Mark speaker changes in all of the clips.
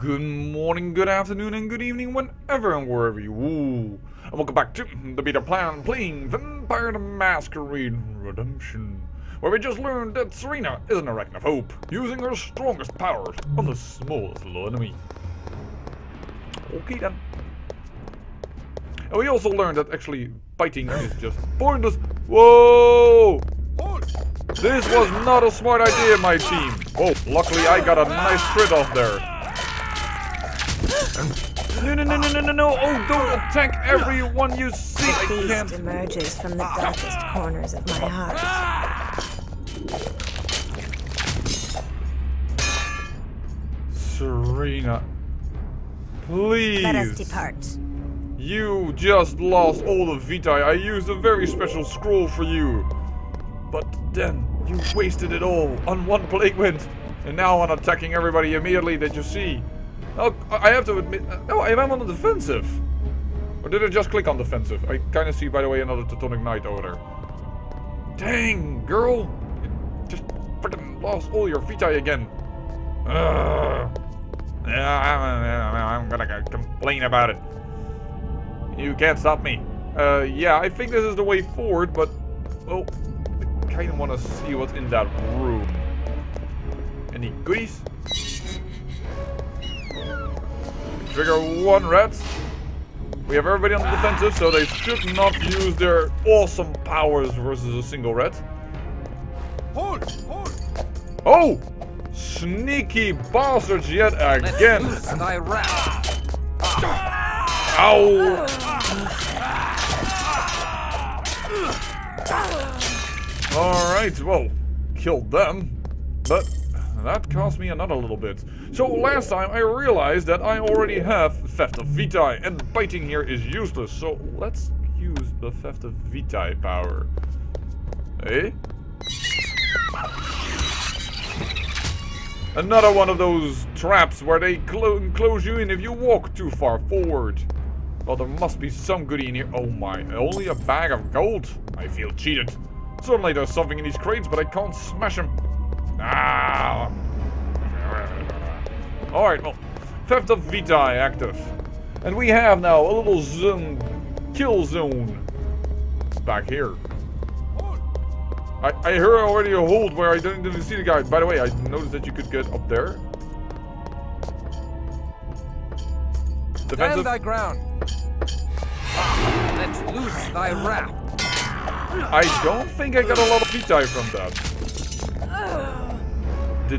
Speaker 1: Good morning, good afternoon, and good evening, whenever and wherever you are. And welcome back to the beta plan playing Vampire the Masquerade Redemption, where we just learned that Serena is an arachnophobe, using her strongest powers on the smallest little enemy. Okay then. And we also learned that actually biting is just pointless. Whoa! This was not a smart idea, my team. Whoa, luckily I got a nice crit off there. No. Oh, don't attack everyone you see. I can't.
Speaker 2: The beast emerges from the darkest corners of my heart.
Speaker 1: Serena, please.
Speaker 2: Let us depart.
Speaker 1: You just lost all the Vitae. I used a very special scroll for you. But then, you wasted it all on one plague wind. And now on attacking everybody immediately that you see. Oh, I have to admit, oh, I am on the defensive. Or did I just click on defensive? I kind of see, by the way, another Teutonic Knight over there. Dang, girl. You just freaking lost all your Vitae again. I'm gonna complain about it. You can't stop me. Yeah, I think this is the way forward, but... Oh, I kind of want to see what's in that room. Any goodies? Trigger one rat. We have everybody on the defensive, so they should not use their awesome powers versus a single rat.
Speaker 3: Hold!
Speaker 1: Oh! Sneaky bastards yet again!
Speaker 3: And I rat.
Speaker 1: Ow! Alright, well, killed them. But that cost me another little bit. So last time I realized that I already have Theft of Vitae, and biting here is useless. So let's use the Theft of Vitae power. Hey? Another one of those traps where they close you in if you walk too far forward. Well, there must be some goodie in here. Oh my, only a bag of gold? I feel cheated. Certainly there's something in these crates, but I can't smash them. Ah. Alright, well, Theft of Vitae active. And we have now a little zone, kill zone back here. I heard already a hold where I didn't see the guy. By the way, I noticed that you could get up there. Defensive.
Speaker 3: Stand thy ground. Let's loose thy wrath.
Speaker 1: I don't think I got a lot of Vitae from that.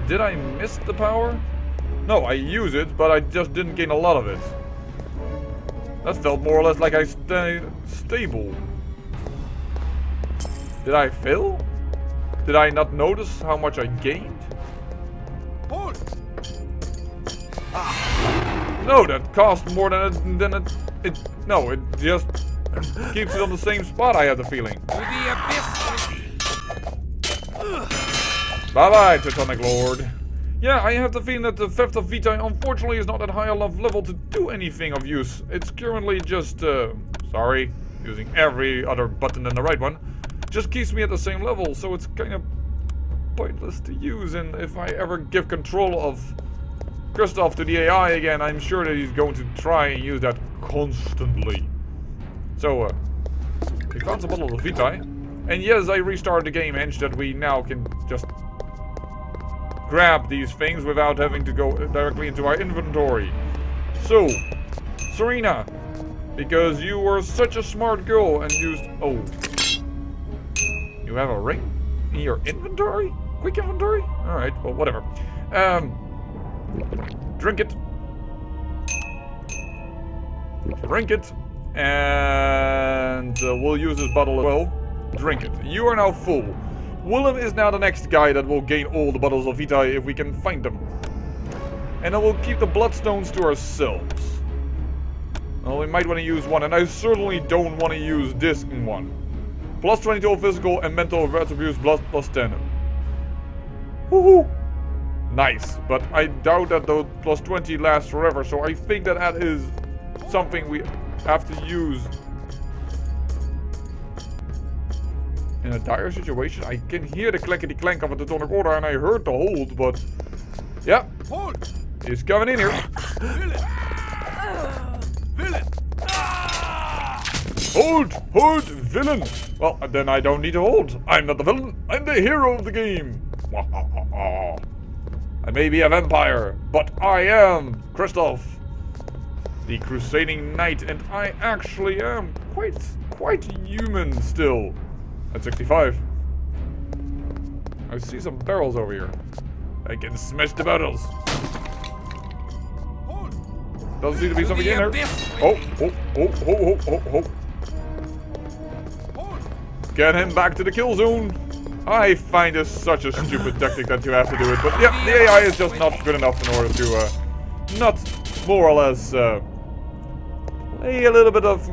Speaker 1: Did I miss the power? No, I use it, but I just didn't gain a lot of it. That felt more or less like I stayed stable. Did I fail? Did I not notice how much I gained?
Speaker 3: Hold!
Speaker 1: No, that cost more than it no, it just keeps it on the same spot, I have the feeling.
Speaker 3: To the abyss!
Speaker 1: Bye-bye, Teutonic Lord. Yeah, I have the feeling that the Theft of Vitae unfortunately is not at high enough level to do anything of use. It's currently just, sorry, using every other button than the right one. Just keeps me at the same level, so it's kind of pointless to use. And if I ever give control of Kristoff to the AI again, I'm sure that he's going to try and use that constantly. So, we found some bottle of Vitae. And yes, I restarted the game, hence that we now can just grab these things without having to go directly into our inventory. So, Serena, because you were such a smart girl and used... Oh. You have a ring in your inventory? Quick inventory? Alright, well, whatever. Drink it. Drink it. And we'll use this bottle as well. Drink it. You are now full. Willem is now the next guy that will gain all the bottles of Vitae if we can find them. And then we'll keep the bloodstones to ourselves. Well, we might want to use one, and I certainly don't want to use this one. Plus 22 physical and mental attributes, plus 10. Woohoo! Nice, but I doubt that the plus 20 lasts forever, so I think that that is something we have to use in a dire situation. I can hear the clankety clank of a Teutonic Order, and I heard the hold, but yeah,
Speaker 3: Hold!
Speaker 1: he's coming in here.
Speaker 3: Villain!
Speaker 1: Hold, villain! Well, then I don't need to hold. I'm not the villain, I'm the hero of the game. I may be a vampire, but I am Christoph, the crusading knight, and I actually am quite human still. At 65. I see some barrels over here. I can smash the barrels. Doesn't seem to be something in there. Oh. Get him back to the kill zone. I find this such a stupid tactic that you have to do it. But yeah, the AI is just not good enough in order to not more or less play a little bit of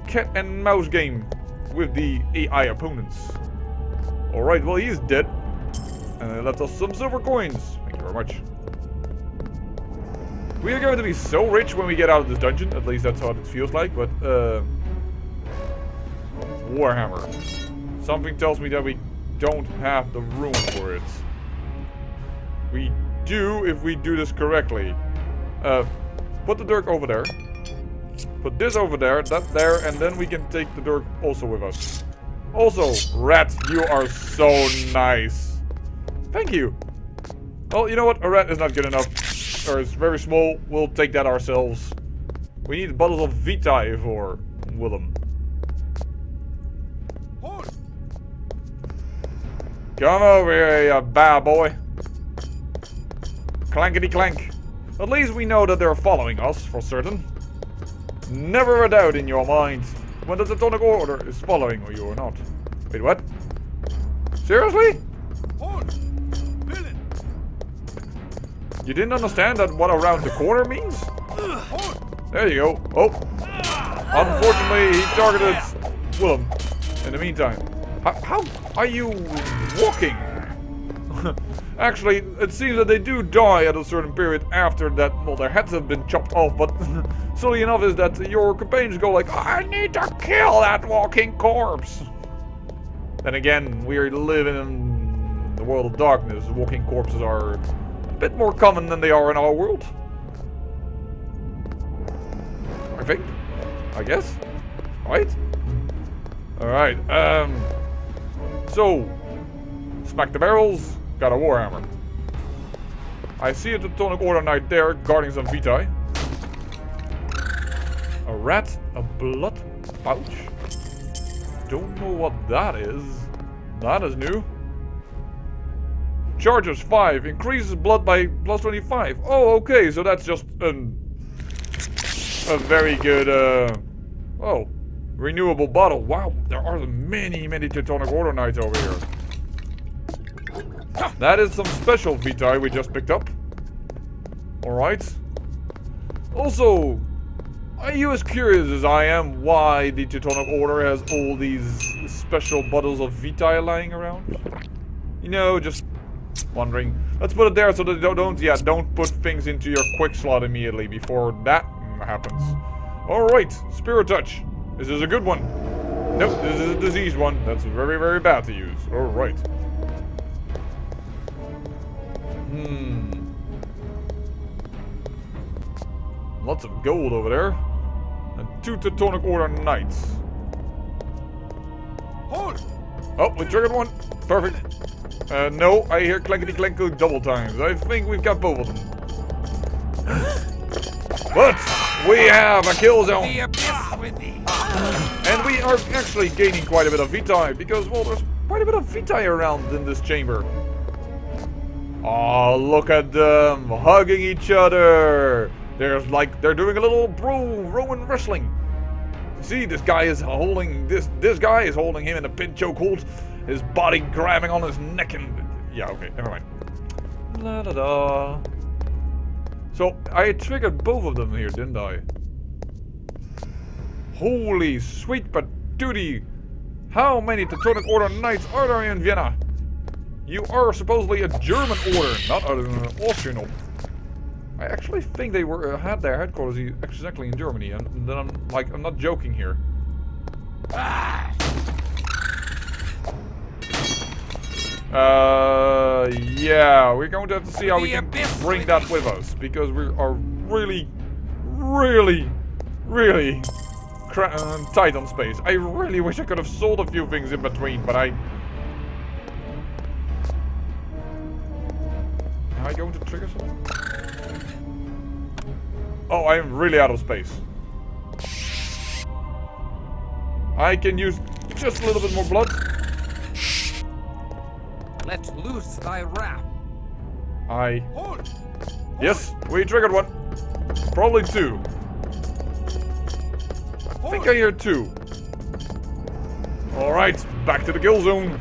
Speaker 1: cat and mouse game with the AI opponents. Alright, well he's dead. And it left us some silver coins. Thank you very much. We are going to be so rich when we get out of this dungeon. At least that's what it feels like. But, Warhammer. Something tells me that we don't have the room for it. We do if we do this correctly. Put the dirk over there. Put this over there, that there, and then we can take the dirk also with us. Also, rat, you are so nice. Thank you. Well, you know what? A rat is not good enough. Or it's very small. We'll take that ourselves. We need bottles of Vitae for Willem. Come over here, you bad boy. Clankety clank. At least we know that they're following us for certain. Never a doubt in your mind when the Teutonic Order is following you or not. Wait, what? Seriously? You didn't understand that what around the corner means? There you go. Oh. Unfortunately, he targeted Willem in the meantime. How are you walking? Actually, it seems that they do die at a certain period after that, well, their heads have been chopped off, but silly enough is that your companions go like, I need to kill that walking corpse. Then again, we live in the world of darkness. Walking corpses are a bit more common than they are in our world. I think. I guess. Right? Alright, so, smack the barrels, got a warhammer. I see a Teutonic Order knight there, guarding some Vitae. A rat, a blood pouch. Don't know what that is. That is new. Charges 5, increases blood by plus 25. Oh, okay, so that's just a very good, oh. Renewable bottle. Wow, there are many Teutonic Order knights over here. That is some special Vitae we just picked up. Alright. Also, are you as curious as I am why the Teutonic Order has all these special bottles of Vitae lying around? You know, just wondering. Let's put it there so that don't put things into your quick slot immediately before that happens. Alright, Spirit Touch. This is a good one. Nope, this is a diseased one. That's very bad to use. Alright. Lots of gold over there. And 2 Teutonic Order knights.
Speaker 3: Hold!
Speaker 1: Oh, we triggered one. Perfect. No, I hear clankety clanko double times. I think we've got both of them. But we have a kill zone. And we are actually gaining quite a bit of Vitae because, well, there's quite a bit of Vitae around in this chamber. Oh, look at them hugging each other. They're doing a little Roman wrestling. See, this guy is holding this guy is holding him in a pin choke hold, his body grabbing on his neck and yeah, okay, never mind. La da da. So I triggered both of them here, didn't I? Holy sweet patootie! How many Teutonic Order knights are there in Vienna? You are supposedly a German order, not an Austrian. I actually think they had their headquarters exactly in Germany, and then I'm not joking here. Yeah, we're going to have to see how we can bring that with us because we are really, really, really tight on space. I really wish I could have sold a few things in between, but Am I going to trigger something? Oh, I am really out of space. I can use just a little bit more blood.
Speaker 3: Let loose thy wrath.
Speaker 1: Hold. Yes, we triggered one. Probably two. I think I hear two. Alright, back to the kill zone.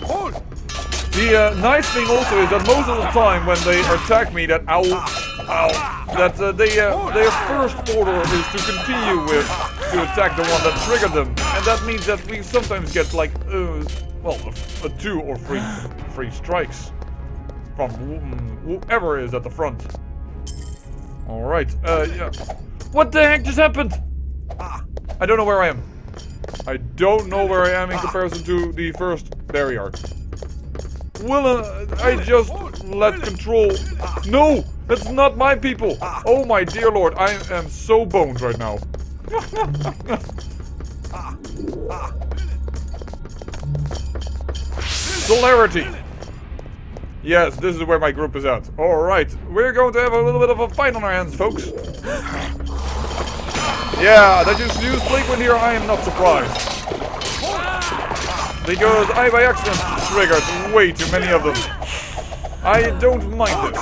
Speaker 3: Hold.
Speaker 1: The nice thing also is that most of the time when they attack me, that their first order is to continue with to attack the one that triggered them, and that means that we sometimes get like a 2 or 3 strikes from whoever is at the front. All right, yeah. What the heck just happened? I don't know where I am. I don't know where I am in comparison to the first barrier. I just let control. No, that's not my people. Oh my dear lord, I am so boned right now. Celerity. Yes, this is where my group is at. Alright, we're going to have a little bit of a fight on our hands, folks. Yeah, that you used Liquid here, I am not surprised. Because I by accident triggered way too many of them. I don't mind this.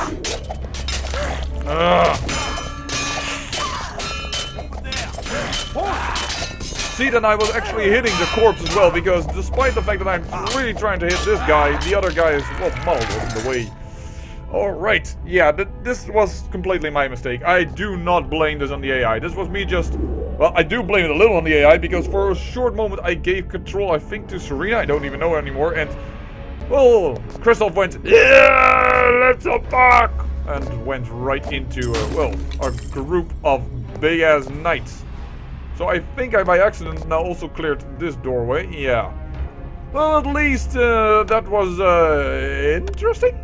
Speaker 1: See, then I was actually hitting the corpse as well, because despite the fact that I'm really trying to hit this guy, the other guy is, well, Mull was in the way. Alright, yeah, this was completely my mistake. I do not blame this on the AI. This was me just... Well, I do blame it a little on the AI, because for a short moment I gave control, I think, to Serena. I don't even know anymore, and... Well, Christoph went, yeah, let's attack! And went right into, a group of big-ass knights. So I think I by accident now also cleared this doorway, yeah. Well, at least that was interesting.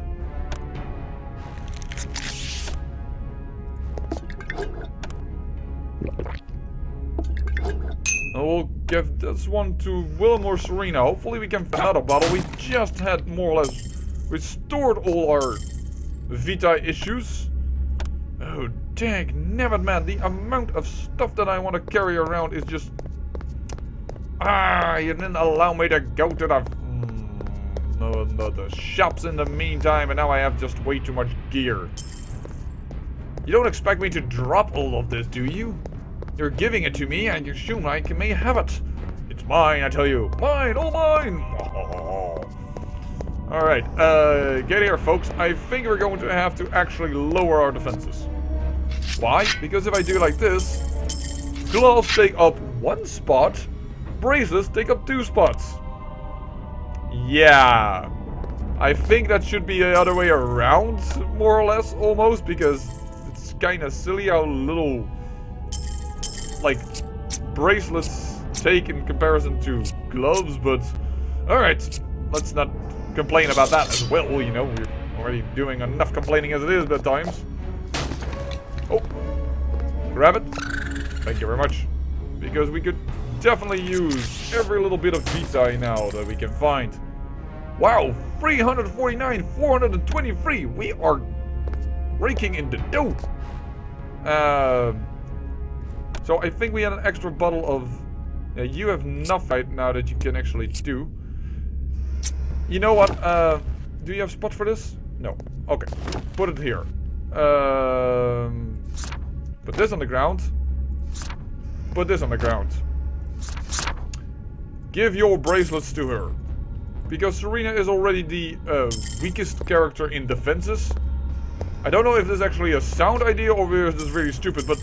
Speaker 1: I will give this one to Willem or Serena. Hopefully we can find another battle. We just had more or less restored all our Vita issues. Oh, dang, nabbit, man. The amount of stuff that I want to carry around is just... you didn't allow me to go to the shops in the meantime, and now I have just way too much gear. You don't expect me to drop all of this, do you? You're giving it to me, and you assume I may have it. It's mine, I tell you. Mine, all mine! Alright, get here, folks. I think we're going to have to actually lower our defenses. Why? Because if I do like this, gloves take up 1 spot, bracelets take up 2 spots. Yeah. I think that should be the other way around, more or less, almost, because it's kind of silly how little, like, bracelets take in comparison to gloves, but alright, let's not complain about that as well, you know, we're already doing enough complaining as it is at times. Oh, grab it. Thank you very much. Because we could definitely use every little bit of Vita now that we can find. Wow, 349, 423. We are raking in the dough. So I think we had an extra bottle of... Yeah, you have enough right now that you can actually do. You know what? Do you have a spot for this? No. Okay. Put it here. Put this on the ground. Put this on the ground. Give your bracelets to her. Because Serena is already the weakest character in defenses. I don't know if this is actually a sound idea or if this is really stupid, but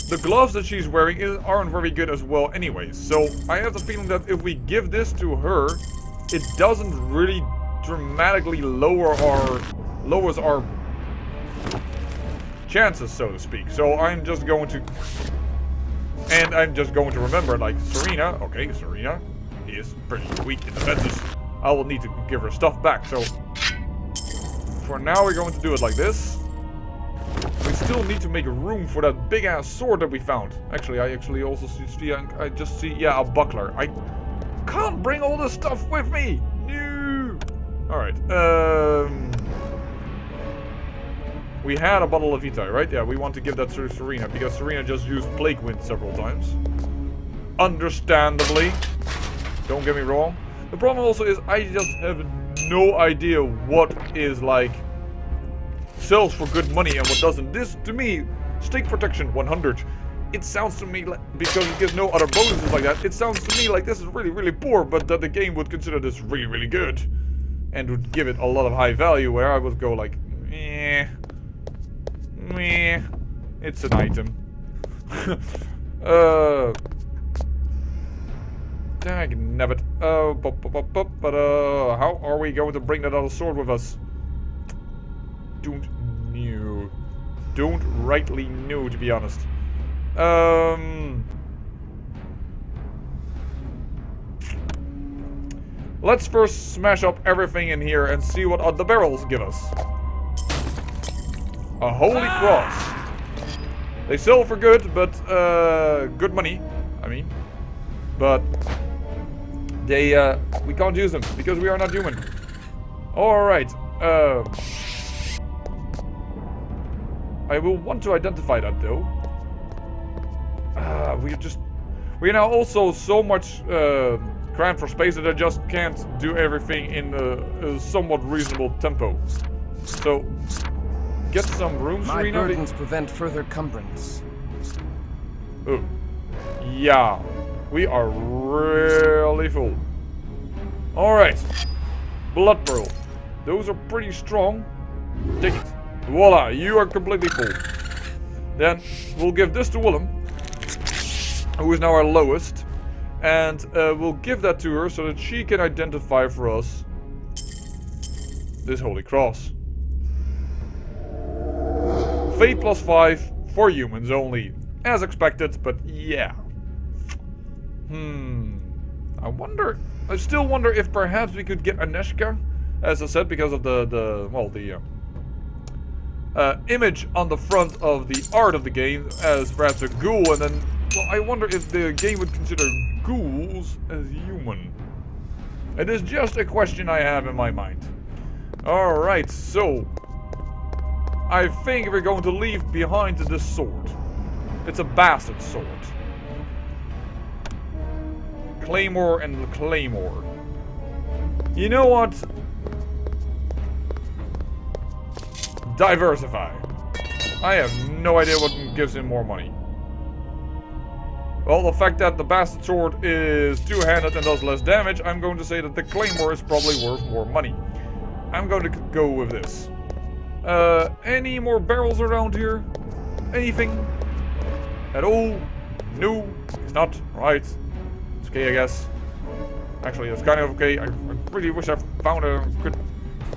Speaker 1: the gloves that she's wearing aren't very good as well anyways. So I have the feeling that if we give this to her, it doesn't really dramatically lowers our chances, so to speak. So I'm just going to remember, like, Serena, okay, Serena is pretty weak in defenses. I will need to give her stuff back, so For now, we're going to do it like this. We still need to make room for that big-ass sword that we found. Actually, I also see, I just see, yeah, a buckler. I can't bring all this stuff with me. No. Alright, we had a bottle of Vitae, right? Yeah, we want to give that to Serena, because Serena just used Plague Wind several times. Understandably. Don't get me wrong. The problem also is I just have no idea what is, like, sells for good money and what doesn't. This, to me, stake protection 100. It sounds to me like, because it gives no other bonuses like that, it sounds to me like this is really, really poor, but that the game would consider this really, really good. And would give it a lot of high value, where I would go like, meh, it's an item. Dang nabbit. But how are we going to bring that other sword with us? Don't know. Don't rightly know, to be honest. Let's first smash up everything in here and see what the barrels give us. A holy cross. They sell for good, but good money. I mean, but they we can't use them because we are not human. All right. I will want to identify that though. We're now also so much crammed for space that I just can't do everything in a somewhat reasonable tempo. So get some room,
Speaker 3: My
Speaker 1: Serena.
Speaker 3: burdens prevent further cumbrance.
Speaker 1: Oh, yeah, we are really full. All right, blood pearl. Those are pretty strong. Take it. Voila, you are completely full. Then we'll give this to Willem, who is now our lowest, and we'll give that to her so that she can identify for us this holy cross. Fate +5 for humans only, as expected, but yeah. I still wonder if perhaps we could get Aneshka, as I said, because of the image on the front of the art of the game as perhaps a ghoul, and then, well, I wonder if the game would consider ghouls as human. It is just a question I have in my mind. Alright, so I think we're going to leave behind this sword. It's a bastard sword. Claymore and Claymore. You know what? Diversify. I have no idea what gives him more money. Well, the fact that the bastard sword is two-handed and does less damage, I'm going to say that the Claymore is probably worth more money. I'm going to go with this. Any more barrels around here? Anything? At all? No, it's not. Right. It's okay, I guess. Actually, it's kind of okay. I really wish I found a good...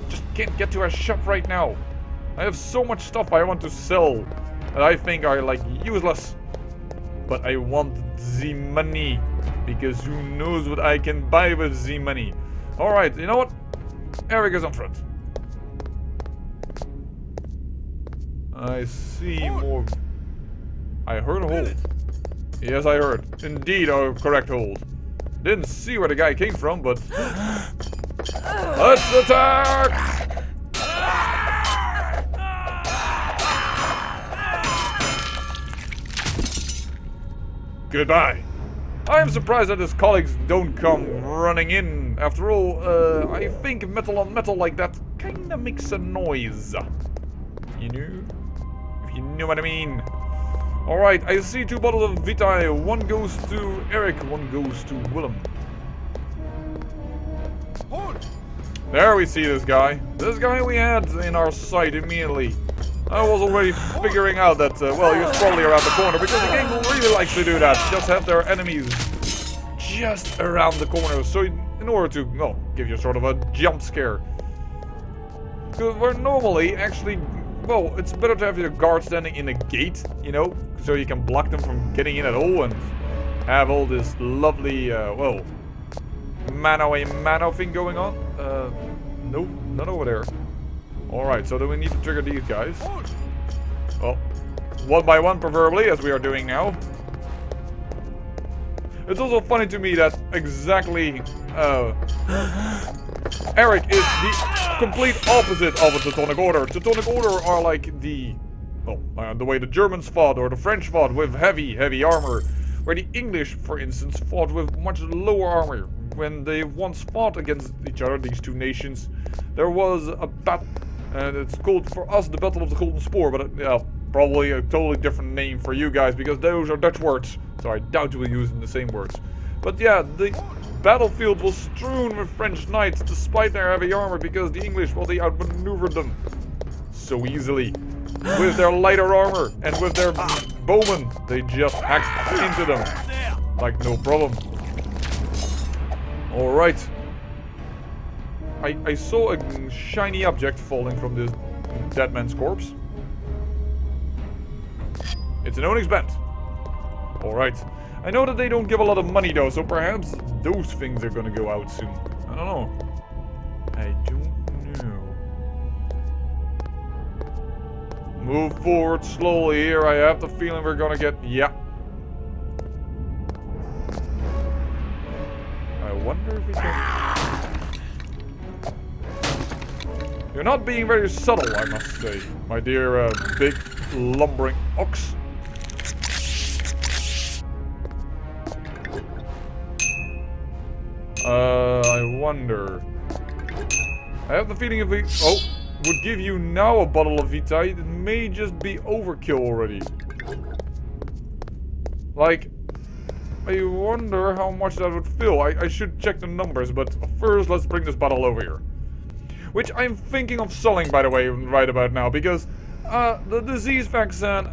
Speaker 1: Just can't get to a shop right now. I have so much stuff I want to sell that I think are, like, useless. But I want the money, because who knows what I can buy with the money. Alright, you know what? Eric is on front. I see more... I heard a hold. Yes, I heard. Indeed, a correct hold. Didn't see where the guy came from, but... Let's attack! Goodbye. I am surprised that his colleagues don't come running in. After all, I think metal on metal like that kinda makes a noise. You know? If you know what I mean. Alright, I see 2 bottles of Vitae. One goes to Eric, one goes to Willem. There we see this guy. This guy we had in our sight immediately. I was already figuring out that, well, he was probably around the corner, because the game really likes to do that. Just have their enemies just around the corner, so in order to, well, give you sort of a jump scare. Because where normally, actually, well, it's better to have your guard standing in a gate, you know, so you can block them from getting in at all, and have all this lovely, well, mano-a-mano thing going on. Nope, not over there. Alright, so then we need to trigger these guys. Well, one by one preferably, as we are doing now. It's also funny to me that exactly Eric is the complete opposite of a Teutonic Order. Teutonic Order are like the way the Germans fought or the French fought with heavy armor. Where the English, for instance, fought with much lower armor. When they once fought against each other, these two nations, there was a battle. And it's called for us the Battle of the Golden Spur, but probably a totally different name for you guys because those are Dutch words. So I doubt we'll use the same words. But yeah, the battlefield was strewn with French knights despite their heavy armor because the English, well, they outmaneuvered them so easily. With their lighter armor and with their bowmen, they just hacked into them like no problem. Alright. I saw a shiny object falling from this dead man's corpse. It's an Onyx band. Alright. I know that they don't give a lot of money though, so perhaps those things are gonna go out soon. I don't know. I don't know. Move forward slowly here. I have the feeling we're gonna get... Yeah. I wonder if we can... You're not being very subtle, I must say, my dear big lumbering ox. I wonder... I have the feeling if we... Oh! Would give you now a bottle of Vitae, it may just be overkill already. Like, I wonder how much that would fill. I should check the numbers, but first let's bring this bottle over here. Which I'm thinking of selling, by the way, right about now, because the disease vaccine,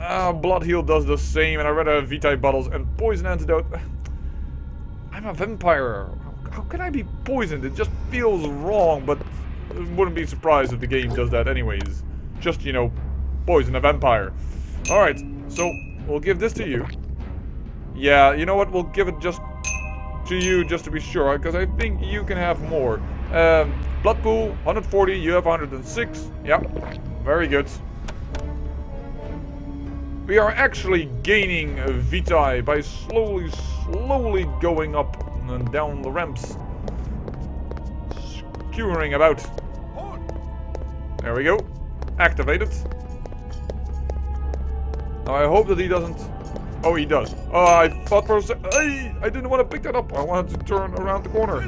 Speaker 1: Blood Heal does the same, and I read Vitae bottles and poison antidote. I'm a vampire. How can I be poisoned? It just feels wrong, but... Wouldn't be surprised if the game does that anyways. Just, you know, poison a vampire. Alright, so we'll give this to you. Yeah, you know what? We'll give it just to you just to be sure, because I think you can have more. Blood pool, 140, you have 106. Yep, very good. We are actually gaining Vitae by slowly going up and down the ramps. Skewering about. There we go. Activated. Now I hope that he doesn't... Oh, he does. Oh, I thought for a second... Hey, I didn't want to pick that up. I wanted to turn around the corner.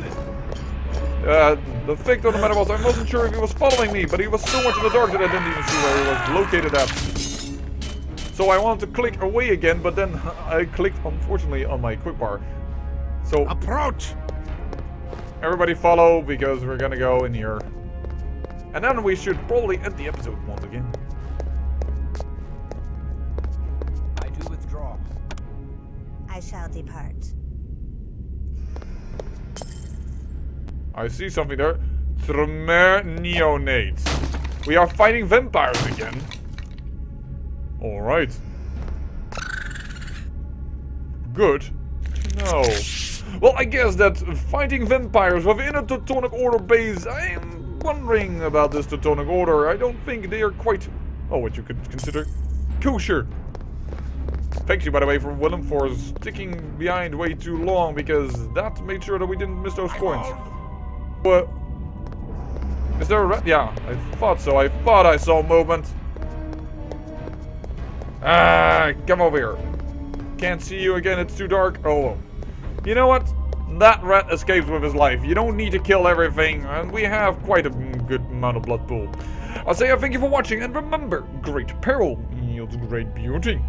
Speaker 1: The fact of the matter was I wasn't sure if he was following me, but he was so much in the dark that I didn't even see where he was located at. So I wanted to click away again, but then I clicked, unfortunately, on my quick bar. So... Approach! Everybody follow, because we're gonna go in here. And then we should probably end the episode once again.
Speaker 3: I do withdraw.
Speaker 2: I shall depart.
Speaker 1: I see something there. Tremere neonates. We are fighting vampires again. Alright. Good. No. Well, I guess that fighting vampires within a Teutonic Order base, I'm wondering about this Teutonic Order. I don't think they are quite, what you could consider kosher. Thank you, by the way, for Willem for sticking behind way too long, because that made sure that we didn't miss those points. But, is there a rat? Yeah, I thought so. I thought I saw movement. Ah, come over here. Can't see you again, it's too dark. Oh, you know what? That rat escapes with his life. You don't need to kill everything, and we have quite a good amount of blood pool. I'll say thank you for watching, and remember, great peril yields great beauty.